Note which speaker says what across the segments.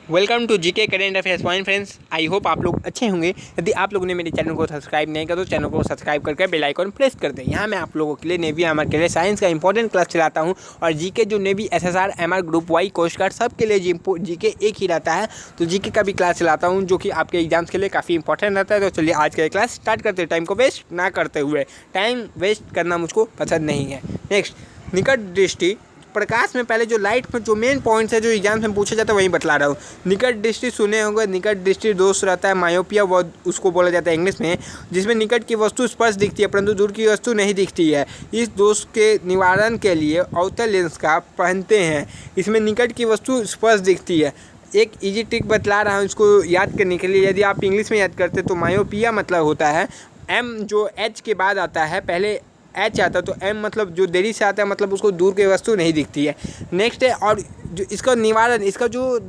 Speaker 1: Welcome to GK current affairs point friends. I hope आप लोग अच्छे होंगे। यदि आप लोगों ने मेरे चैनल को सब्सक्राइब नहीं किया तो चैनल को सब्सक्राइब करके बेल आइकन प्रेस कर दें। यहाँ मैं आप लोगों के लिए नेवी एमआर के लिए साइंस का इंपॉर्टेंट क्लास चलाता हूँ और जीके जो navy SSR MR group Y coast guard सब के लिए जीके एक ही रहता है, तो जीके का भी क्लास चलाता हूँ जो कि आपके एग्जाम्स के लिए काफ़ी इंपॉर्टेंट रहता है। तो चलिए आज का क्लास स्टार्ट करते हैं, टाइम को वेस्ट ना करते हुए। टाइम वेस्ट करना मुझको पसंद नहीं है। नेक्स्ट, निकट दृष्टि प्रकाश में पहले जो लाइट में जो मेन पॉइंट्स है जो एग्जाम्स में पूछा जाता है वही बतला रहा हूँ। निकट दृष्टि सुने होंगे, निकट दृष्टि दोष रहता है, मायोपिया वो उसको बोला जाता है इंग्लिश में, जिसमें निकट की वस्तु स्पष्ट दिखती है परंतु दूर की वस्तु नहीं दिखती है। इस दोष के निवारण के लिए अवतल लेंस का पहनते हैं। इसमें निकट की वस्तु स्पष्ट दिखती है। एक इजी ट्रिक बतला रहा हूँ इसको याद करने के लिए। यदि आप इंग्लिश में याद करते तो मायोपिया मतलब होता है एम जो एच के बाद आता है, पहले एच आता है तो एम मतलब जो देरी से आता है, मतलब उसको दूर की वस्तु नहीं दिखती है। नेक्स्ट है, और जो इसका निवारण, इसका जो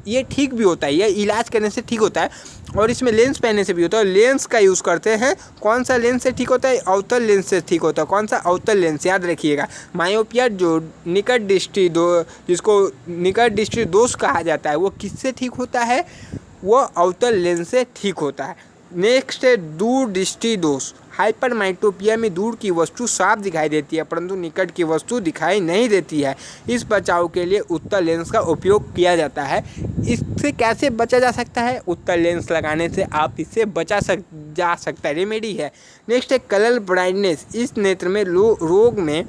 Speaker 1: ये ठीक भी होता है, ये इलाज करने से ठीक होता है और इसमें लेंस पहनने से भी होता है। लेंस का यूज़ करते हैं। कौन सा लेंस से ठीक होता है? अवतल लेंस से ठीक होता है। कौन सा? अवतल लेंस, याद रखिएगा। मायोपिया जो निकट दृष्टि जिसको निकट दृष्टि दोष कहा जाता है, वो किससे ठीक होता है? वो अवतल लेंस से ठीक होता है। नेक्स्ट है दूर दृष्टि दोष। हाइपरमाइट्रोपिया में दूर की वस्तु साफ दिखाई देती है परंतु निकट की वस्तु दिखाई नहीं देती है। इस बचाव के लिए उत्तल लेंस का उपयोग किया जाता है। इससे कैसे बचा जा सकता है? उत्तल लेंस लगाने से आप इससे जा सकता है, रेमेडी है। नेक्स्ट है कलर ब्लाइंडनेस। इस नेत्र में रोग में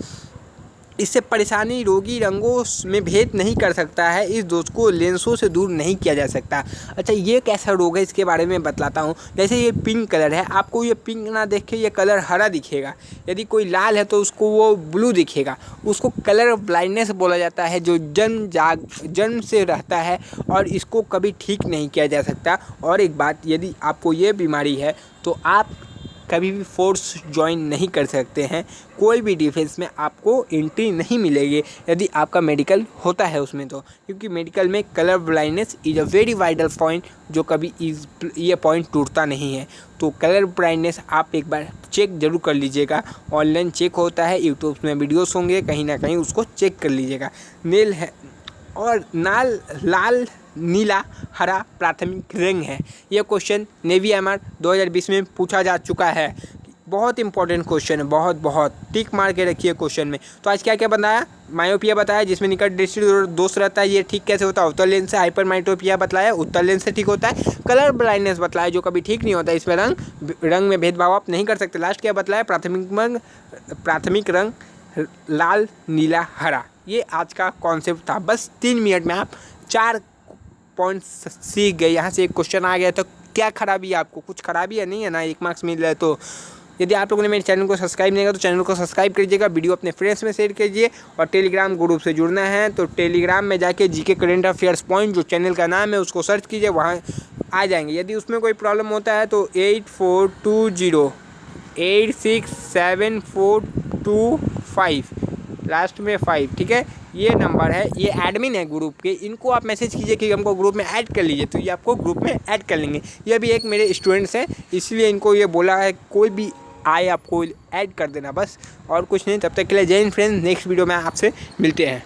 Speaker 1: इससे परेशानी रोगी रंगों में भेद नहीं कर सकता है। इस दोष को लेंसों से दूर नहीं किया जा सकता। अच्छा, ये कैसा रोग है इसके बारे में बतलाता हूँ। जैसे ये पिंक कलर है, आपको ये पिंक ना देख के ये कलर हरा दिखेगा। यदि कोई लाल है तो उसको वो ब्लू दिखेगा। उसको कलर ब्लाइंडनेस बोला जाता है, जो जन्म से रहता है और इसको कभी ठीक नहीं किया जा सकता। और एक बात, यदि आपको ये बीमारी है तो आप कभी भी फोर्स ज्वाइन नहीं कर सकते हैं। कोई भी डिफेंस में आपको एंट्री नहीं मिलेगी यदि आपका मेडिकल होता है उसमें, तो क्योंकि मेडिकल में colour blindness is a very vital point, जो कभी ये पॉइंट टूटता नहीं है। तो कलर ब्लाइंडनेस आप एक बार चेक जरूर कर लीजिएगा। ऑनलाइन चेक होता है, यूट्यूब में वीडियोस होंगे, कहीं ना कहीं उसको चेक कर लीजिएगा। नेल है और लाल नीला हरा प्राथमिक रंग है। यह क्वेश्चन नेवी एमआर 2020 में पूछा जा चुका है। बहुत इंपॉर्टेंट क्वेश्चन है, बहुत टिक मार के रखिए क्वेश्चन में। तो आज क्या क्या बताया? मायोपिया बताया जिसमें निकट दृष्टि दोष रहता है, ये ठीक कैसे होता है? उत्तल लेंस से। हाइपरमाइट्रोपिया बतलाया, उत्तल लेंस से ठीक होता है। कलर ब्लाइंडनेस बतलाया, जो कभी ठीक नहीं होता, इसमें रंग में भेदभाव आप नहीं कर सकते। लास्ट क्या बतलाया? प्राथमिक रंग लाल नीला हरा। ये आज का कॉन्सेप्ट था। बस 3 मिनट में आप 4 पॉइंट्स सीख गए। यहाँ से एक क्वेश्चन आ गया तो क्या खराबी है? आपको कुछ खराबी है नहीं है ना, 1 मार्क्स मिल रहा है। तो यदि आप लोगों ने मेरे चैनल को सब्सक्राइब नहीं किया तो चैनल को सब्सक्राइब कीजिएगा, वीडियो अपने फ्रेंड्स में शेयर कीजिए और टेलीग्राम ग्रुप से जुड़ना है तो टेलीग्राम में जाके जीके करेंट अफेयर्स पॉइंट जो चैनल का नाम है उसको सर्च कीजिए, वहाँ आ जाएंगे। यदि उसमें कोई प्रॉब्लम होता है तो 8420867425 लास्ट में 5, ठीक है, ये नंबर है। ये एडमिन है ग्रुप के, इनको आप मैसेज कीजिए कि हमको ग्रुप में ऐड कर लीजिए, तो ये आपको ग्रुप में ऐड कर लेंगे। ये भी एक मेरे स्टूडेंट्स हैं, इसलिए इनको ये बोला है कोई भी आए आपको ऐड कर देना बस, और कुछ नहीं। तब तक के लिए जय हिंद फ्रेंड्स। नेक्स्ट वीडियो में आपसे मिलते हैं।